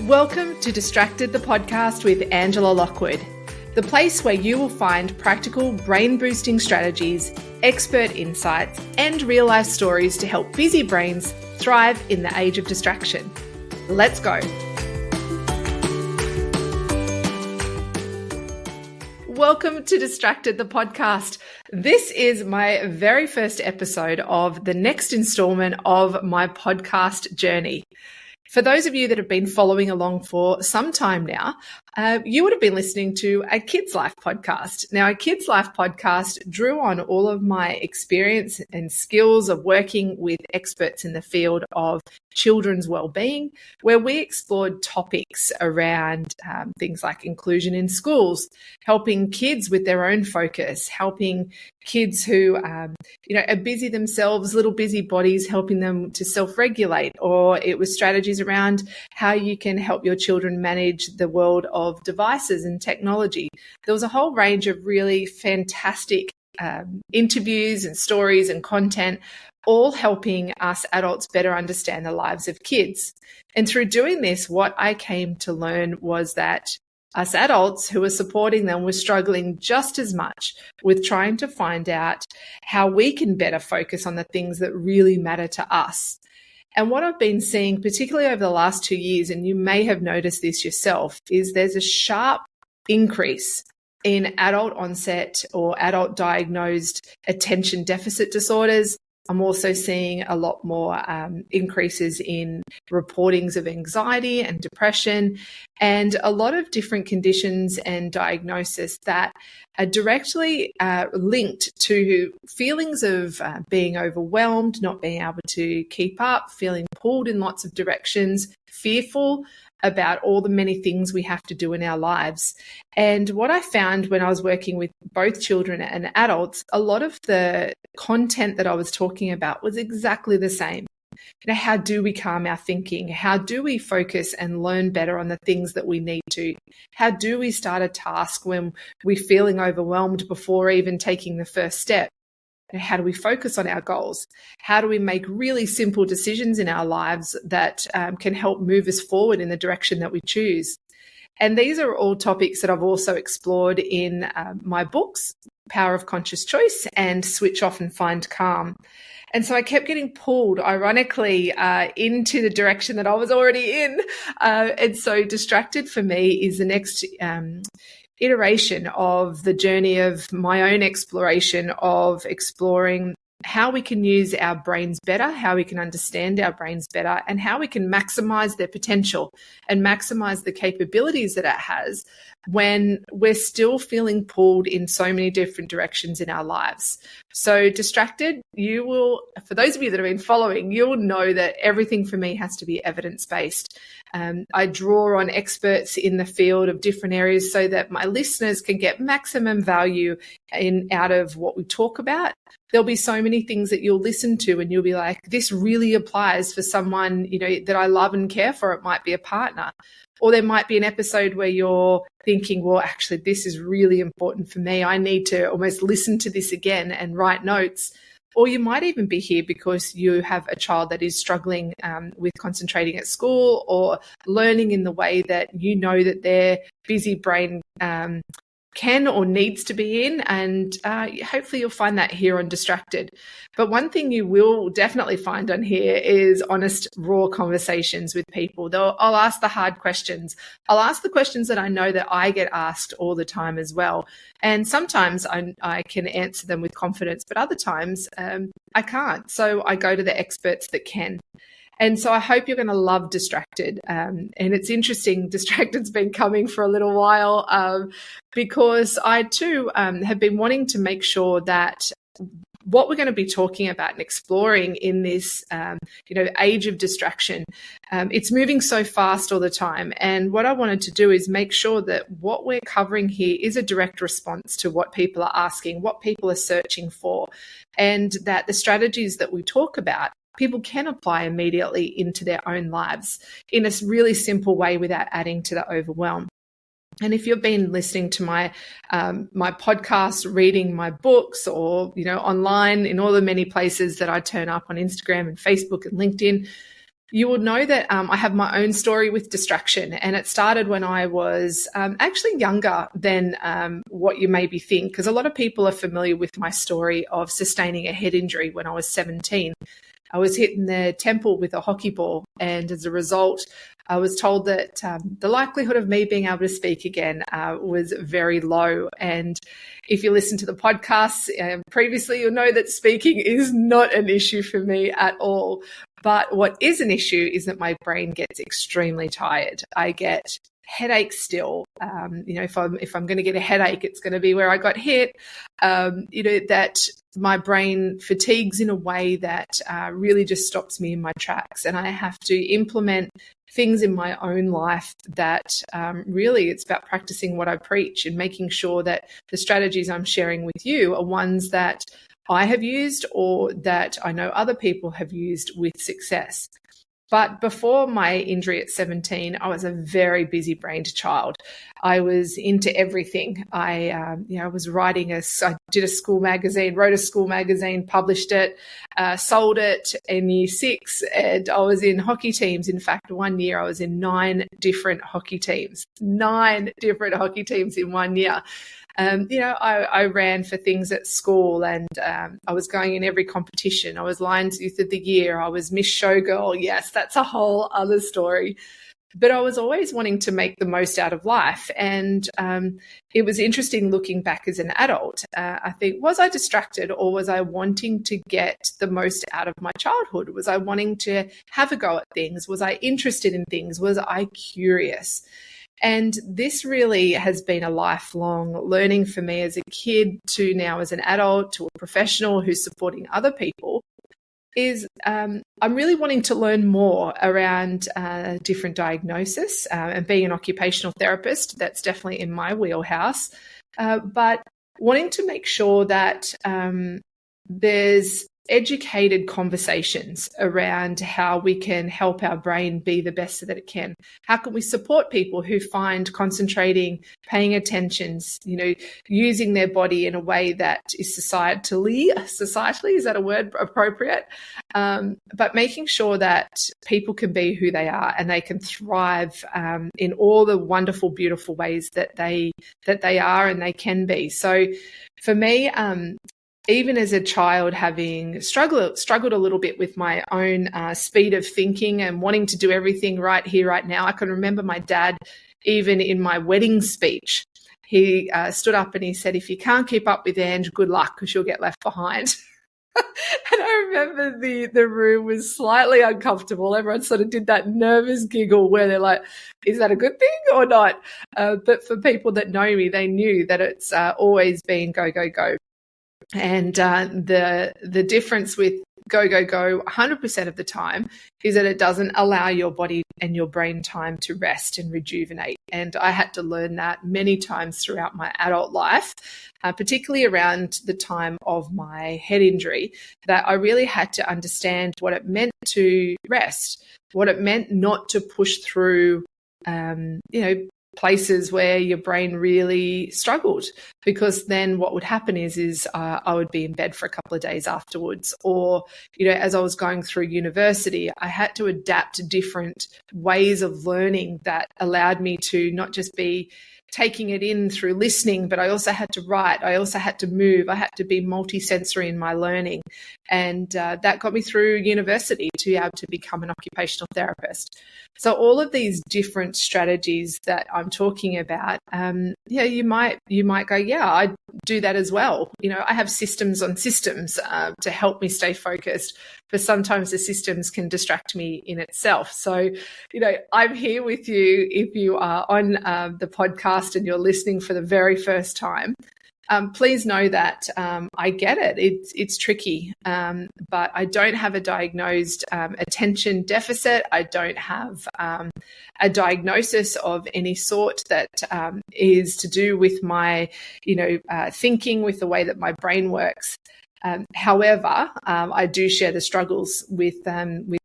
Welcome to Distracted, the podcast with Angela Lockwood, the place where you will find practical brain-boosting strategies, expert insights, and real-life stories to help busy brains thrive in the age of distraction. Let's go. Welcome to Distracted, the podcast. This is my very first episode of the next installment of my podcast journey. For those of you that have been following along for some time now, you would have been listening to a Kids Life podcast. Now, a Kids Life podcast drew on all of my experience and skills of working with experts in the field of children's wellbeing, where we explored topics around things like inclusion in schools, helping kids with their own focus, helping kids who are busy themselves, little busy bodies, helping them to self-regulate, or it was strategies around how you can help your children manage the world of devices and technology. There was a whole range of really fantastic interviews and stories and content, all helping us adults better understand the lives of kids. And through doing this, what I came to learn was that us adults who were supporting them were struggling just as much with trying to find out how we can better focus on the things that really matter to us. And what I've been seeing, particularly over the last 2 years, and you may have noticed this yourself, is there's a sharp increase in adult onset or adult diagnosed attention deficit disorders. I'm also seeing a lot more increases in reportings of anxiety and depression, and a lot of different conditions and diagnosis that are directly linked to feelings of being overwhelmed, not being able to keep up, feeling pulled in lots of directions, fearful about all the many things we have to do in our lives. And what I found when I was working with both children and adults, a lot of the content that I was talking about was exactly the same. How do we calm our thinking? How do we focus and learn better on the things that we need to? How do we start a task when we're feeling overwhelmed before even taking the first step? How do we focus on our goals? How do we make really simple decisions in our lives that can help move us forward in the direction that we choose? And these are all topics that I've also explored in my books, Power of Conscious Choice and Switch Off and Find Calm. And so I kept getting pulled, ironically, into the direction that I was already in. And so Distracted for me is the next iteration of the journey of my own exploration of exploring how we can use our brains better, how we can understand our brains better, and how we can maximize their potential and maximize the capabilities that it has when we're still feeling pulled in so many different directions in our lives. So Distracted, you will, for those of you that have been following, you'll know that everything for me has to be evidence-based. I draw on experts in the field of different areas so that my listeners can get maximum value out of what we talk about. There'll be so many things that you'll listen to and you'll be like, this really applies for someone, that I love and care for. It might be a partner. Or there might be an episode where you're thinking, well, actually, this is really important for me. I need to almost listen to this again and write notes. Or you might even be here because you have a child that is struggling with concentrating at school or learning in the way that you know that their busy brain can or needs to be in, and hopefully you'll find that here on Distracted. But one thing you will definitely find on here is honest, raw conversations with people. I'll ask the hard questions. I'll ask the questions that I know that I get asked all the time as well. And sometimes I can answer them with confidence, but other times I can't. So I go to the experts that can. And so I hope you're going to love Distracted. And it's interesting, Distracted's been coming for a little while because I too have been wanting to make sure that what we're going to be talking about and exploring in this, age of distraction, it's moving so fast all the time. And what I wanted to do is make sure that what we're covering here is a direct response to what people are asking, what people are searching for, and that the strategies that we talk about people can apply immediately into their own lives in a really simple way without adding to the overwhelm. And if you've been listening to my podcast, reading my books, or online in all the many places that I turn up on Instagram and Facebook and LinkedIn, you will know that I have my own story with distraction, and it started when I was actually younger than what you maybe think, because a lot of people are familiar with my story of sustaining a head injury when I was 17. I was hit in the temple with a hockey ball, and as a result, I was told that the likelihood of me being able to speak again was very low. And if you listen to the podcasts previously, you'll know that speaking is not an issue for me at all. But what is an issue is that my brain gets extremely tired. I get headaches still. If I'm going to get a headache, it's going to be where I got hit. That my brain fatigues in a way that really just stops me in my tracks, and I have to implement things in my own life that really it's about practicing what I preach and making sure that the strategies I'm sharing with you are ones that I have used or that I know other people have used with success. But before my injury at 17, I was a very busy-brained child. I was into everything. I was I did a school magazine, wrote a school magazine, published it, sold it in year 6, and I was in hockey teams. In fact, one year I was in 9 different hockey teams. 9 different hockey teams in 1 year. I ran for things at school, and I was going in every competition. I was Lions Youth of the Year. I was Miss Showgirl. Yes, that's a whole other story. But I was always wanting to make the most out of life. And it was interesting looking back as an adult. I think, was I distracted, or was I wanting to get the most out of my childhood? Was I wanting to have a go at things? Was I interested in things? Was I curious? And this really has been a lifelong learning for me as a kid to now as an adult to a professional who's supporting other people, is I'm really wanting to learn more around different diagnosis and being an occupational therapist. That's definitely in my wheelhouse, but wanting to make sure that there's educated conversations around how we can help our brain be the best that it can. How can we support people who find concentrating, paying attention, using their body in a way that is societally, is that a word appropriate? But making sure that people can be who they are and they can thrive in all the wonderful, beautiful ways that they are and they can be. So for me, even as a child, having struggled a little bit with my own speed of thinking and wanting to do everything right here, right now. I can remember my dad, even in my wedding speech, he stood up and he said, "If you can't keep up with Ange, good luck, because you'll get left behind." And I remember the room was slightly uncomfortable. Everyone sort of did that nervous giggle where they're like, is that a good thing or not? But for people that know me, they knew that it's always been go, go, go. And the difference with go, go, go 100% of the time is that it doesn't allow your body and your brain time to rest and rejuvenate. And I had to learn that many times throughout my adult life, particularly around the time of my head injury, that I really had to understand what it meant to rest, what it meant not to push through, places where your brain really struggled, because then what would happen is I would be in bed for a couple of days afterwards, or as I was going through university, I had to adapt to different ways of learning that allowed me to not just be taking it in through listening, but I also had to write, I also had to move, I had to be multisensory in my learning, and that got me through university to be able to become an occupational therapist. So all of these different strategies that I'm talking about, you might go, yeah, I do that as well. I have systems on systems to help me stay focused, but sometimes the systems can distract me in itself. So, I'm here with you if you are on the podcast and you're listening for the very first time. Please know that I get it. It's tricky, but I don't have a diagnosed attention deficit. I don't have a diagnosis of any sort that is to do with my, thinking, with the way that my brain works. However, I do share the struggles with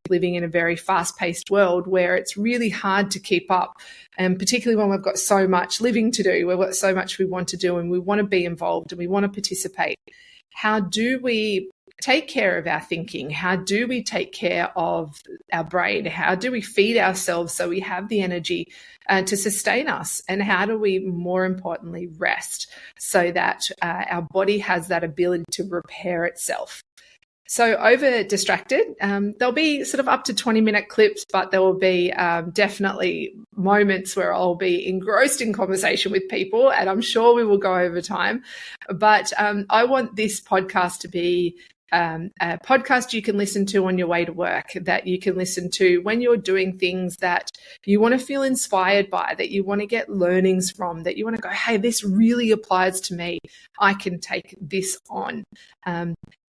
living in a very fast-paced world where it's really hard to keep up, and particularly when we've got so much living to do, we've got so much we want to do, and we want to be involved and we want to participate. how do we take care of our thinking? How do we take care of our brain? How do we feed ourselves so we have the energy to sustain us? And how do we, more importantly, rest so that our body has that ability to repair itself? So over Distracted, there'll be sort of up to 20-minute clips, but there will be definitely moments where I'll be engrossed in conversation with people, and I'm sure we will go over time. But I want this podcast to be a podcast you can listen to on your way to work, that you can listen to when you're doing things that you want to feel inspired by, that you want to get learnings from, that you want to go, hey, this really applies to me. I can take this on.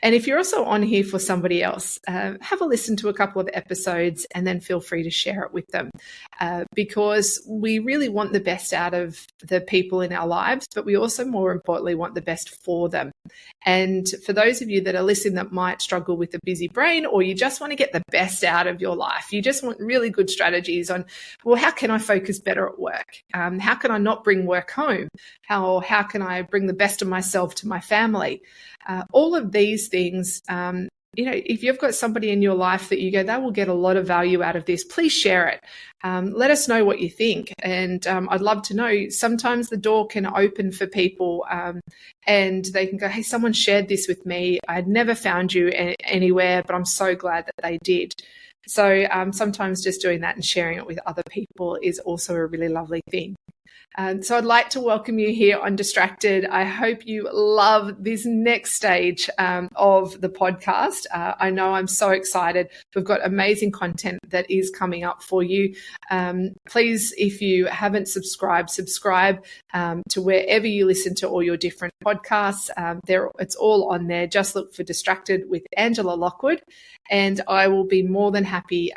And if you're also on here for somebody else, have a listen to a couple of episodes and then feel free to share it with them, because we really want the best out of the people in our lives, but we also, more importantly, want the best for them. And for those of you that are listening that might struggle with a busy brain, or you just want to get the best out of your life, you just want really good strategies on, well, how can I focus better at work? How can I not bring work home? How can I bring the best of myself to my family? All of these things, if you've got somebody in your life that you go, they will get a lot of value out of this, please share it. Let us know what you think. And I'd love to know, sometimes the door can open for people and they can go, hey, someone shared this with me. I'd never found you anywhere, but I'm so glad that they did. So sometimes just doing that and sharing it with other people is also a really lovely thing. So I'd like to welcome you here on Distracted. I hope you love this next stage of the podcast. I know I'm so excited. We've got amazing content that is coming up for you. Please, if you haven't subscribe to wherever you listen to all your different podcasts. It's all on there. Just look for Distracted with Angela Lockwood, and I will be more than happy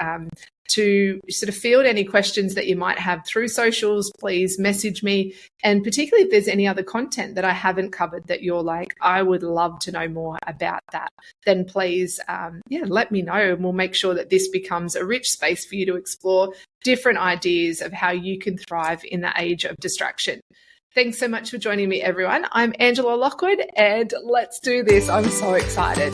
to sort of field any questions that you might have through socials. Please message me. And particularly if there's any other content that I haven't covered that you're like, I would love to know more about that, then please, let me know. And we'll make sure that this becomes a rich space for you to explore different ideas of how you can thrive in the age of distraction. Thanks so much for joining me, everyone. I'm Angela Lockwood, and let's do this. I'm so excited.